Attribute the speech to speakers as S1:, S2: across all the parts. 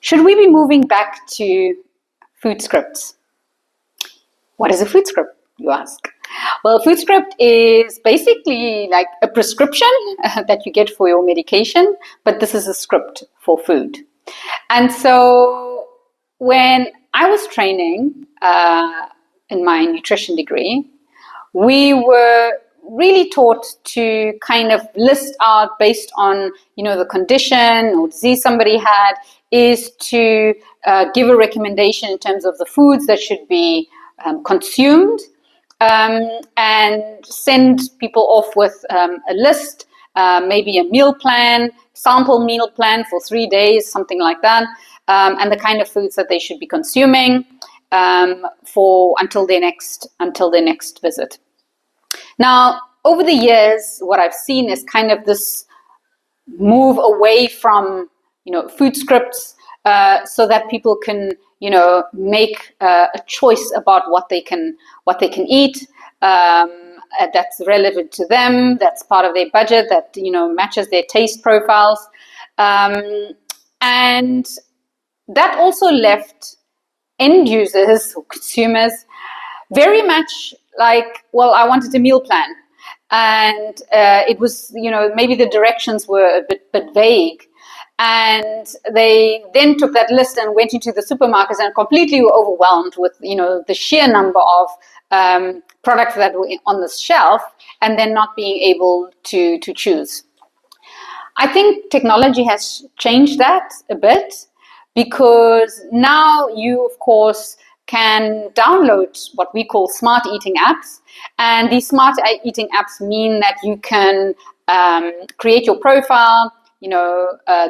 S1: Should we be moving back to food scripts? What is a food script, you ask? Well, a food script is basically like a prescription that you get for your medication, but this is a script for food. And so when I was training in my nutrition degree, we were really taught to kind of list out based on, the condition or disease somebody had, is to give a recommendation in terms of the foods that should be consumed, and send people off with a list, maybe a meal plan, sample meal plan for 3 days, something like that, and the kind of foods that they should be consuming for until their next visit. Now, over the years, what I've seen is kind of this move away from, food scripts, so that people can, make a choice about what they can eat. That's relevant to them. That's part of their budget. That matches their taste profiles, and that also left end users or consumers very much like, well, I wanted a meal plan. And it was, maybe the directions were a bit vague. And they then took that list and went into the supermarkets and completely were overwhelmed with, the sheer number of products that were on the shelf, and then not being able to choose. I think technology has changed that a bit, because now you, of course, can download what we call smart eating apps. And these smart eating apps mean that you can create your profile,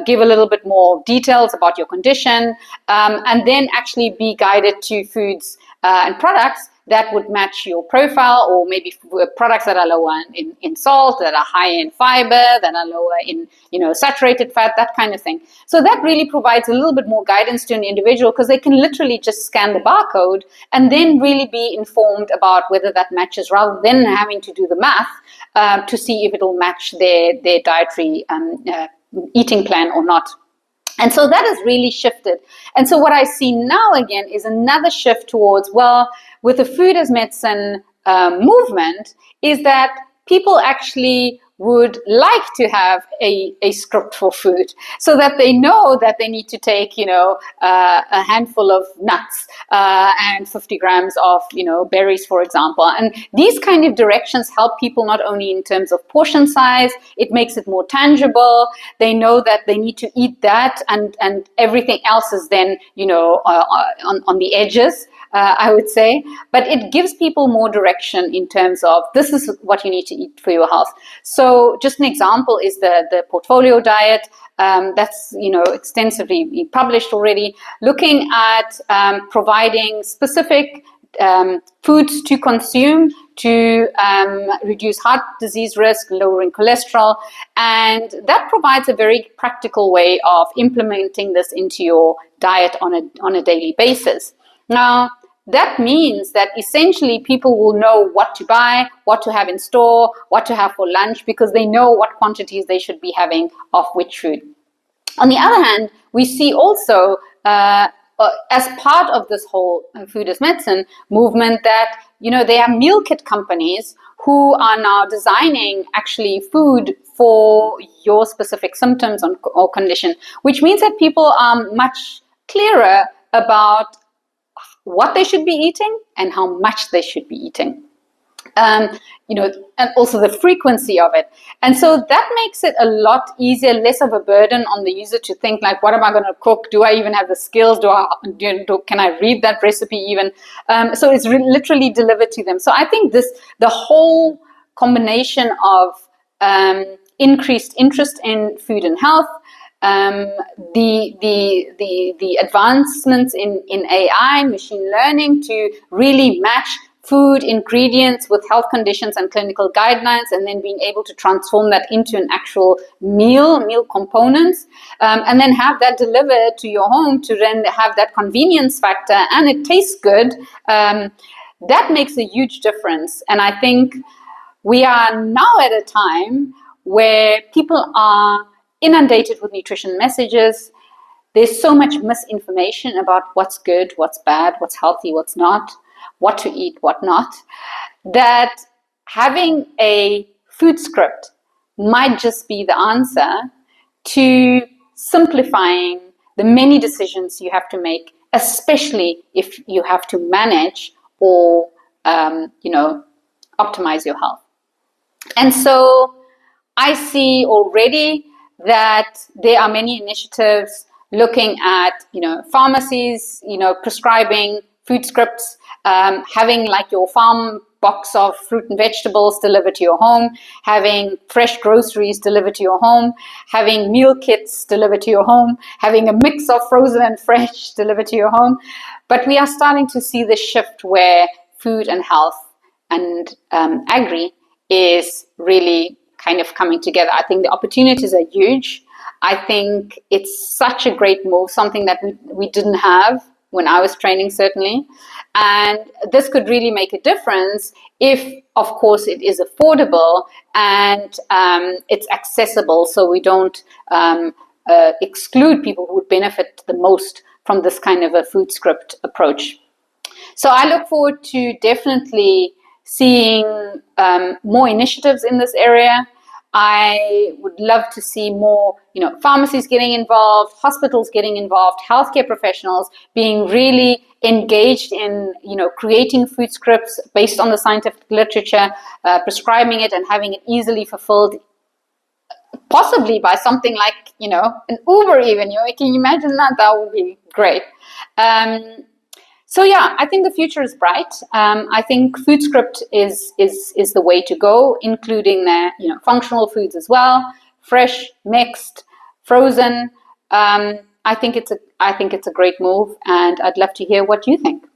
S1: give a little bit more details about your condition, and then actually be guided to foods and products that would match your profile, or maybe products that are lower in salt, that are higher in fiber, that are lower in, saturated fat, that kind of thing. So that really provides a little bit more guidance to an individual, because they can literally just scan the barcode and then really be informed about whether that matches, rather than having to do the math to see if it will match their dietary eating plan or not. And so that has really shifted. And so what I see now again is another shift towards, well, with the food as medicine movement, is that people actually would like to have a script for food, so that they know that they need to take, a handful of nuts and 50 grams of, berries, for example. And these kind of directions help people not only in terms of portion size, it makes it more tangible. They know that they need to eat that, and everything else is then, on the edges. I would say, but it gives people more direction in terms of, this is what you need to eat for your health. So just an example is the portfolio diet, that's extensively published already, looking at providing specific foods to consume to reduce heart disease risk, lowering cholesterol, and that provides a very practical way of implementing this into your diet on a daily basis. Now, that means that essentially people will know what to buy, what to have in store, what to have for lunch, because they know what quantities they should be having of which food. On the other hand, we see also, as part of this whole food as medicine movement, that, there are meal kit companies who are now designing actually food for your specific symptoms or condition, which means that people are much clearer about what they should be eating and how much they should be eating, and also the frequency of it. And so that makes it a lot easier, less of a burden on the user to think like, what am I going to cook? Do I even have the skills? Can I read that recipe even? So it's literally delivered to them. So I think the whole combination of increased interest in food and health, the advancements in AI, machine learning, to really match food ingredients with health conditions and clinical guidelines, and then being able to transform that into an actual meal components, and then have that delivered to your home to then have that convenience factor, and it tastes good. That makes a huge difference. And I think we are now at a time where people are inundated with nutrition messages. there's so much misinformation about what's good, what's bad, what's healthy, what's not, what to eat, what not, that having a food script might just be the answer to simplifying the many decisions you have to make, especially if you have to manage or, optimize your health. And so I see already that there are many initiatives looking at, pharmacies, prescribing food scripts, having like your farm box of fruit and vegetables delivered to your home, having fresh groceries delivered to your home, having meal kits delivered to your home, having a mix of frozen and fresh delivered to your home. But we are starting to see this shift where food and health and agri is really kind of coming together. I think the opportunities are huge. I think it's such a great move, something that we didn't have when I was training, certainly. And this could really make a difference if, of course, it is affordable and it's accessible, so we don't exclude people who would benefit the most from this kind of a food script approach. So I look forward to definitely seeing more initiatives in this area. I would love to see more, pharmacies getting involved, hospitals getting involved, healthcare professionals being really engaged in, creating food scripts based on the scientific literature, prescribing it and having it easily fulfilled, possibly by something like, an Uber even. Can you imagine that? That would be great. So yeah, I think the future is bright. I think food script is the way to go, including the functional foods as well, fresh, mixed, frozen. I think it's a great move, and I'd love to hear what you think.